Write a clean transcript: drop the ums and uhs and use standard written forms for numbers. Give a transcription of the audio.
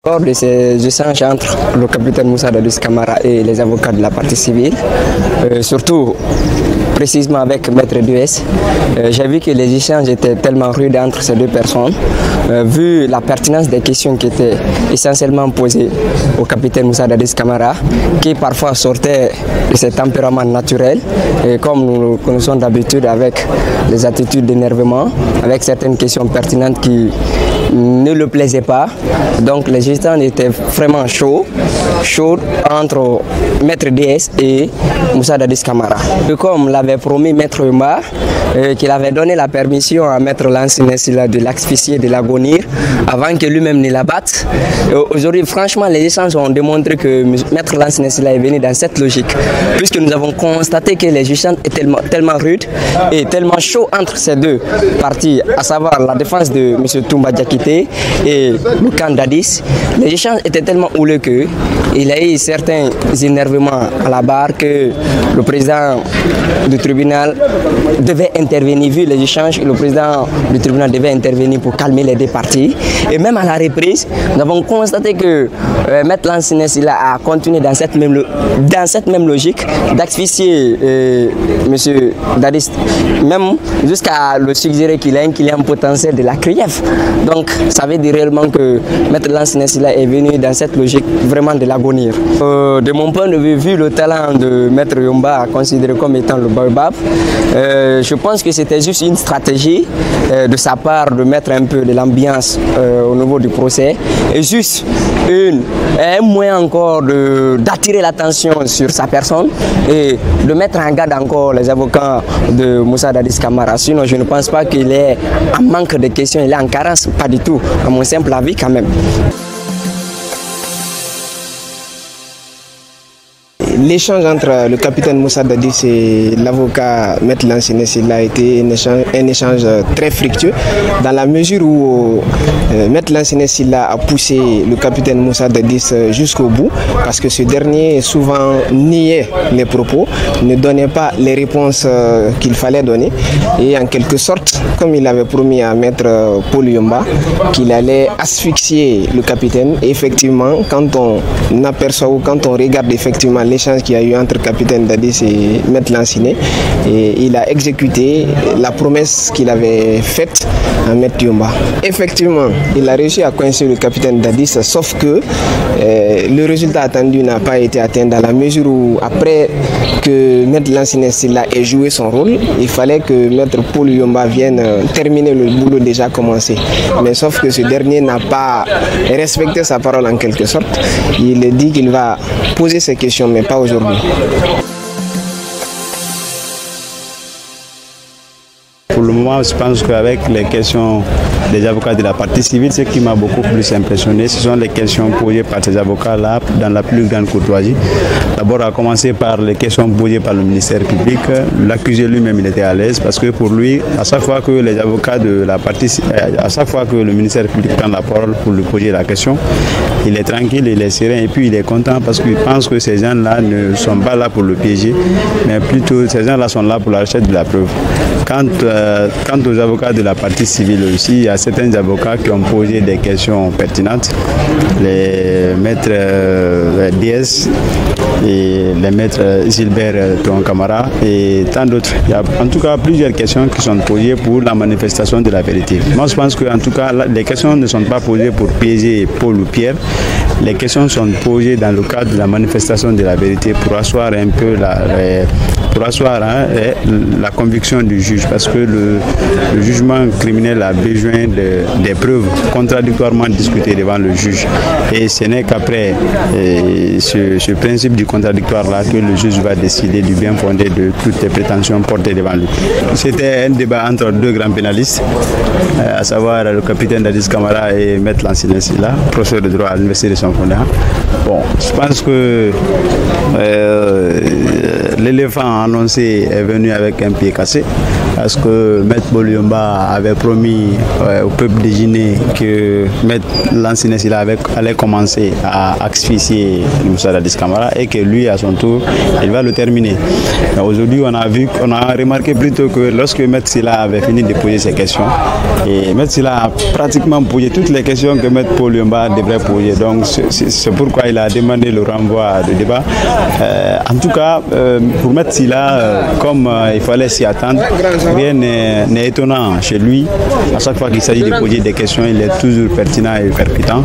Lors de ces échanges entre le capitaine Moussa Dadis Camara et les avocats de la partie civile, surtout précisément avec Maître Duès, j'ai vu que les échanges étaient tellement rudes entre ces deux personnes, vu la pertinence des questions qui étaient essentiellement posées au capitaine Moussa Dadis Camara, qui parfois sortait de ses tempéraments naturels, et comme nous le connaissons d'habitude avec les attitudes d'énervement, avec certaines questions pertinentes qui ne le plaisaient pas. Donc les échanges étaient vraiment chauds entre Maître DS et Moussa Dadis Camara. Et comme l'avait promis Maître Yomba, qu'il avait donné la permission à Maître Lansine Silla de l'asphyxier, de l'agonir, avant que lui-même ne l'abatte. Aujourd'hui, franchement, les échanges ont démontré que Maître Lansine Silla est venu dans cette logique, puisque nous avons constaté que les échanges étaient tellement rudes et tellement chauds entre ces deux parties, à savoir la défense de M. Toumba Diakité et le camp Dadis. Les échanges étaient tellement houleux qu'il y a eu certains énervements à la barre que le président du tribunal devait intervenir. Vu les échanges, le président du tribunal devait intervenir pour calmer les deux parties. Et même à la reprise, nous avons constaté que Maître Lansine Silla a continué dans cette même logique d'asphyxier M. Dadis, même jusqu'à le suggérer qu'il a un client potentiel de la CRIEF. Donc ça veut dire réellement que Maître Lansine Silla est venu dans cette logique vraiment de l'agonir. De mon point de vue, vu le talent de Maître Yomba considéré comme étant le baobab, je pense que c'était juste une stratégie de sa part de mettre un peu de l'ambiance au niveau du procès et juste un moyen encore d'attirer l'attention sur sa personne et de mettre en garde encore les avocats de Moussa Dadis Camara. Sinon, je ne pense pas qu'il est en manque de questions, il est en carence, pas du tout, à mon simple avis quand même. L'échange entre le capitaine Moussa Dadis et l'avocat Maître Lansine Silla a été un échange très fructueux dans la mesure où Maître Lansine Silla a poussé le capitaine Moussa Dadis jusqu'au bout parce que ce dernier souvent niait les propos, ne donnait pas les réponses qu'il fallait donner et en quelque sorte, comme il avait promis à Maître Paul Yomba qu'il allait asphyxier le capitaine, et effectivement quand on aperçoit ou quand on regarde effectivement l'échange qu'il y a eu entre capitaine Dadis et Maître Lansine, et il a exécuté la promesse qu'il avait faite à Maître Yomba. Effectivement, il a réussi à coincer le capitaine Dadis, sauf que le résultat attendu n'a pas été atteint dans la mesure où après que Maître Lansine Silla ait joué son rôle, il fallait que Maître Paul Yomba vienne terminer le boulot déjà commencé. Mais sauf que ce dernier n'a pas respecté sa parole en quelque sorte. Il dit qu'il va poser ses questions, mais pas aujourd'hui. Pour le moment, je pense qu'avec les questions des avocats de la partie civile, ce qui m'a beaucoup plus impressionné, ce sont les questions posées par ces avocats-là dans la plus grande courtoisie. D'abord, à commencer par les questions posées par le ministère public. L'accusé lui-même, il était à l'aise parce que pour lui, à chaque fois que les avocats de la partie, à chaque fois que le ministère public prend la parole pour lui poser la question, il est tranquille, il est serein et puis il est content parce qu'il pense que ces gens-là ne sont pas là pour le piéger, mais plutôt ces gens-là sont là pour la recherche de la preuve. Quant aux avocats de la partie civile aussi, il y a certains avocats qui ont posé des questions pertinentes. Les maîtres DS et les maîtres Gilbert Camara et tant d'autres. Il y a en tout cas plusieurs questions qui sont posées pour la manifestation de la vérité. Moi je pense que en tout cas les questions ne sont pas posées pour piéger Paul ou Pierre. Les questions sont posées dans le cadre de la manifestation de la vérité pour asseoir un peu la conviction du juge, parce que le jugement criminel a besoin des preuves contradictoirement discutées devant le juge. Et ce n'est qu'après ce principe du contradictoire-là que le juge va décider du bien fondé de toutes les prétentions portées devant lui. C'était un débat entre deux grands pénalistes, à savoir le capitaine Dadis Camara et Maître Lansine Silla, professeur de droit à l'Université de Saint-Fondé. Bon, je pense que l'éléphant annoncé est venu avec un pied cassé. parce que Maître Bolyomba avait promis au peuple de Guinée que Maître Lansana Silla allait commencer à asphyxier Moussa Dadis Camara et que lui, à son tour, il va le terminer. Aujourd'hui, on a remarqué plutôt que lorsque Maître Silla avait fini de poser ses questions, et Maître Silla a pratiquement posé toutes les questions que Maître Bolyomba devrait poser. Donc, c'est pourquoi il a demandé le renvoi de débat. En tout cas, pour Maître Silla, comme il fallait s'y attendre, rien n'est étonnant chez lui. À chaque fois qu'il s'agit de poser des questions, il est toujours pertinent et percutant.